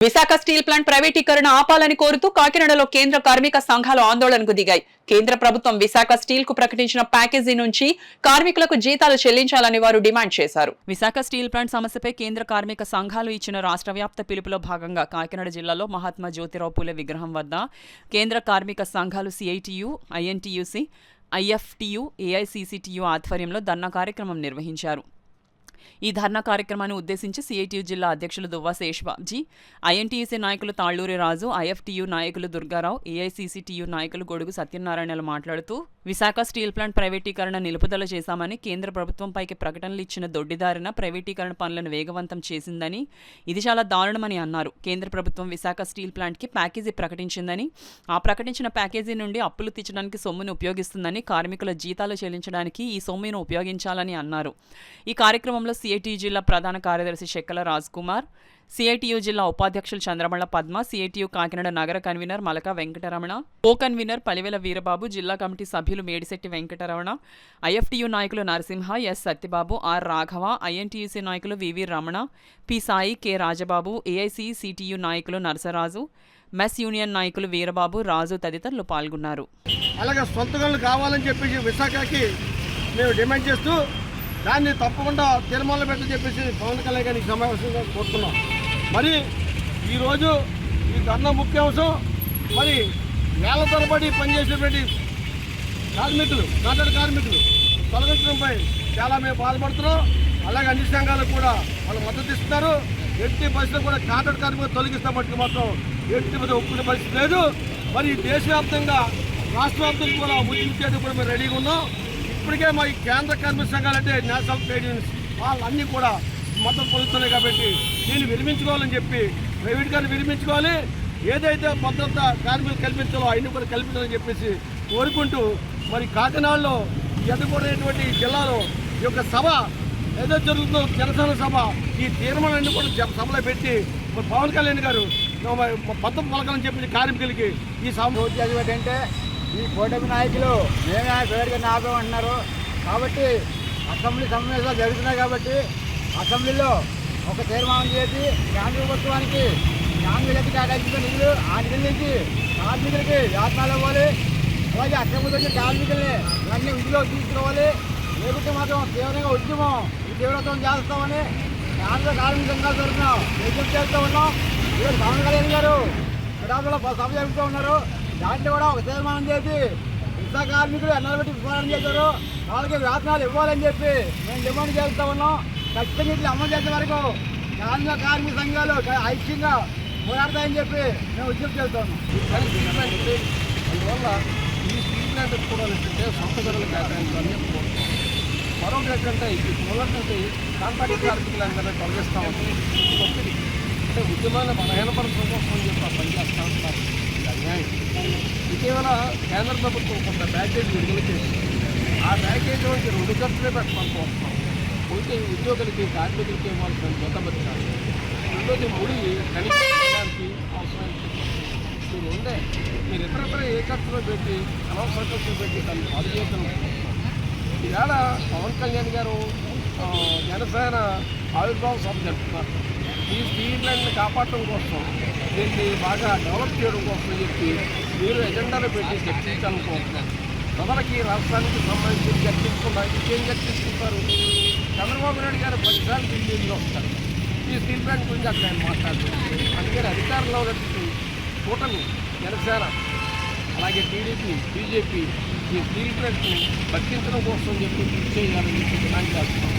Visakha steel plant ప్రైవేటీకరణ ఆపాలని కోరుతూ కాకినాడలో కేంద్ర కార్మిక సంఘాలు ఆందోళనకు దిగాయి. కేంద్ర ప్రభుత్వం విశాఖ స్టీల్ కు ప్రకటించిన ప్యాకేజీ నుంచి కార్మికులకు జీతాలు చెల్లించాలని వారు డిమాండ్ చేశారు. విశాఖ స్టీల్ ప్లాంట్ సమస్యపై కేంద్ర కార్మిక సంఘాలు ఇచ్చిన రాష్ట్ర వ్యాప్త పిలుపులో భాగంగా కాకినాడ జిల్లాలో మహాత్మా జ్యోతిరావు పూలే విగ్రహం వద్ద కేంద్ర కార్మిక సంఘాలు సిఐటియు, ఐఎన్టీయూసీ, ఐఎఫ్టియు, ఏఐసిసిటియు ఆధ్వర్యంలో ధర్నా కార్యక్రమం నిర్వహించారు. ఈ ధర్నా కార్యక్రమాన్ని ఉద్దేశించి సిఐటియు జిల్లా అధ్యక్షులు దువ్వా శేషబాబుజీ, ఐఎన్టీయూసీ నాయకులు తాళ్లూరి రాజు, ఐఎఫ్టియు నాయకులు దుర్గారావు, ఏఐసిసిటియు నాయకులు గొడుగు సత్యనారాయణలు మాట్లాడుతూ విశాఖ స్టీల్ ప్లాంట్ ప్రైవేటీకరణ నిలుపుదల చేశామని, కేంద్ర ప్రభుత్వంపైకి ప్రకటనలు ఇచ్చిన దొడ్డిదారిన ప్రైవేటీకరణ పనులను వేగవంతం చేసిందని, ఇది చాలా దారుణమని అన్నారు. కేంద్ర ప్రభుత్వం విశాఖ స్టీల్ ప్లాంట్కి ప్యాకేజీ ప్రకటించిందని, ఆ ప్రకటించిన ప్యాకేజీ నుండి అప్పులు తీర్చడానికి సొమ్మును ఉపయోగిస్తుందని, కార్మికుల జీతాలు చెల్లించడానికి ఈ సొమ్మును ఉపయోగించాలని అన్నారు. ఈ కార్యక్రమంలో సిఐటియు జిల్లా ప్రధాన కార్యదర్శి చెక్కల రాజ్ కుమార్, సిఐటియు జిల్లా ఉపాధ్యక్షులు చంద్రమళ్ల పద్మ, సిఐటియు కాకినాడ నగర convener Malaka Venkataramana, co convener Palivela Veerababu, జిల్లా కమిటీ సభ్యులు మేడిశెట్టి వెంకటరమణ, ఐఎఫ్టియు నాయకులు Narasimha, S Satyababu, R Raghava, INTUC నాయకులు VV Ramana, P Sai, K Rajababu, AICCTU నాయకులు నరసరాజు, మెస్ యూనియన్ నాయకులు వీరబాబు, రాజు తదితరులు పాల్గొన్నారు. అలాగే సొంత కావాలని చెప్పేసి విశాఖకి మేము డిమాండ్ చేస్తూ దాన్ని తప్పకుండా తీర్మానం పెట్టని చెప్పేసి పవన్ కళ్యాణ్ గారికి సమావేశంగా కోరుతున్నాం. మరి ఈరోజు ఈ ధర్నా ముఖ్య అంశం మరి వేల తరబడి పనిచేసేటువంటి కాంట్రాక్ట్ కార్మికులు తొలగించడంపై చాలా మేము బాధపడుతున్నాం. అలాగే అన్ని సంఘాలు కూడా వాళ్ళు మద్దతు ఇస్తున్నారు. ఎట్టి పరిస్థితులు కూడా కాంట్రాక్ట్ కార్మికులు తొలగిస్తామట్టుకు మాత్రం ఎట్టి మీద ఒప్పుకునే పరిస్థితి లేదు. మరి దేశవ్యాప్తంగా రాష్ట్ర వ్యాప్తంగా కూడా ఉద్యమించేది కూడా మేము రెడీగా ఉన్నాం. ఇప్పటికే మా ఈ కేంద్ర కార్మిక సంఘాలు అంటే నేషనల్ ట్రేడ్ యూనియన్స్ వాళ్ళన్నీ కూడా మద్దతు పొందుతున్నాయి. కాబట్టి దీన్ని విరమించుకోవాలని చెప్పి ప్రైవేట్ గారిని విరమించుకోవాలి, ఏదైతే భద్రత కార్మికులు కల్పించాలో అవన్నీ కూడా కల్పించాలని చెప్పేసి కోరుకుంటూ మరి కాకినాడలో ఎదుర్కొనేటువంటి జిల్లాలో ఈ యొక్క సభ ఏదో జరుగుతుందో జనసేన సభ ఈ తీర్మానాన్ని కూడా సభలో పెట్టి పవన్ కళ్యాణ్ గారు భద్రత పలకాలని చెప్పి కార్మికులకి ఈ సభ ఏంటంటే ఈ కూటమి నాయకులు మేమే పేరుగా ఆపేమంటున్నారు. కాబట్టి అసెంబ్లీ సమావేశాలు జరుగుతున్నాయి. కాబట్టి అసెంబ్లీలో ఒక తీర్మానం చేసి కేంద్ర ప్రభుత్వానికి కేంద్ర కేటాయించిన నిధులు ఆ నిధుల నుంచి కార్మికులకి వేతనాలు ఇవ్వాలి. అలాగే అక్రమంగా వచ్చిన కార్మికుల్ని అన్ని విధిలో తీసుకోవాలి. లేకుంటే మాత్రం తీవ్రంగా ఉద్యమం తీవ్రతం చేస్తామని కేంద్ర కార్మిక సంఘాలు తరఫున విజ్ఞప్తి చేస్తూ ఉన్నాం. ఈరోజు పవన్ కళ్యాణ్ గారు విడాకులో సభ జరుపుతూ ఉన్నారు. దాంట్లో కూడా ఒక తీర్మానం చేసి విశాఖ కార్మికులు ఎన్నో పెట్టి పోరాటం చేశారు, వాళ్ళకి వేతనాలు ఇవ్వాలని చెప్పి మేము డిమాండ్ చేస్తూ ఉన్నాం. ఖచ్చితంగా ఇట్లా అమలు చేసే వరకు కేంద్ర కార్మిక సంఘాలు ఐక్యంగా పోరాడతాయని చెప్పి మేము విజ్ఞప్తి చేస్తాం. అందువల్ల ఈ స్టీల్ ప్లాంట్ కూడా ఏంటంటే సొంత గదులు కేటాయించాలని మరొకటి ఏంటంటే ఇది మొదటి కాంట్రాక్ట్ కార్మికులందరినీ తొలగిస్తామని ఒత్తిడి అంటే ఉద్యమాన్ని బలహీనపరచడం కోసం చెప్పి పనిచేస్తూ ఉంటారు. ఇటీవల కేంద్ర ప్రభుత్వం కొంత ప్యాకేజ్ విడుదల చేసి ఆ ప్యాకేజ్ నుంచి 2 ఖర్చులే పెట్టమని కోరుతున్నాం. ఒకటి ఉద్యోగులకి కార్మికులకి ఇవ్వాల్సిన జతబద్దాలు, రెండోది ముడి తనిఖీ చేయడానికి అవసరమైన ఉండే మీరు ఇతరత్ర ఏ ఖర్చులో పెట్టి అనవసర ఖర్చులు పెట్టి దాన్ని పాడు చేయడం. ఈవేళ పవన్ కళ్యాణ్ గారు జనసేన ఆవిర్భావ సభ జరుపుతున్నారు. ఈ స్టీల్ ప్లాంట్ని కాపాడటం కోసం దీన్ని బాగా డెవలప్ చేయడం కోసం చెప్పి మీరు ఎజెండాలో పెట్టి చర్చించాలనుకుంటున్నారు. మొదలకి రాష్ట్రానికి సంబంధించి చర్చించుకుంటారు. ఇంకేం చర్చించుకుంటారు? చంద్రబాబు నాయుడు గారు 10 సార్లు ఢిల్లీలో వస్తారు. ఈ స్టీల్ ప్లాంట్ గురించి అక్కడ ఆయన మాట్లాడతారు. అందుకని అధికారంలో ఉన్నటువంటి కూటమి జనసేన అలాగే టీడీపీ, బీజేపీ ఈ స్టీల్ ప్లాంట్ని బతికించడం కోసం చెప్పి కృషి చేయాలని చెప్పి డిమాండ్ చేస్తున్నాం.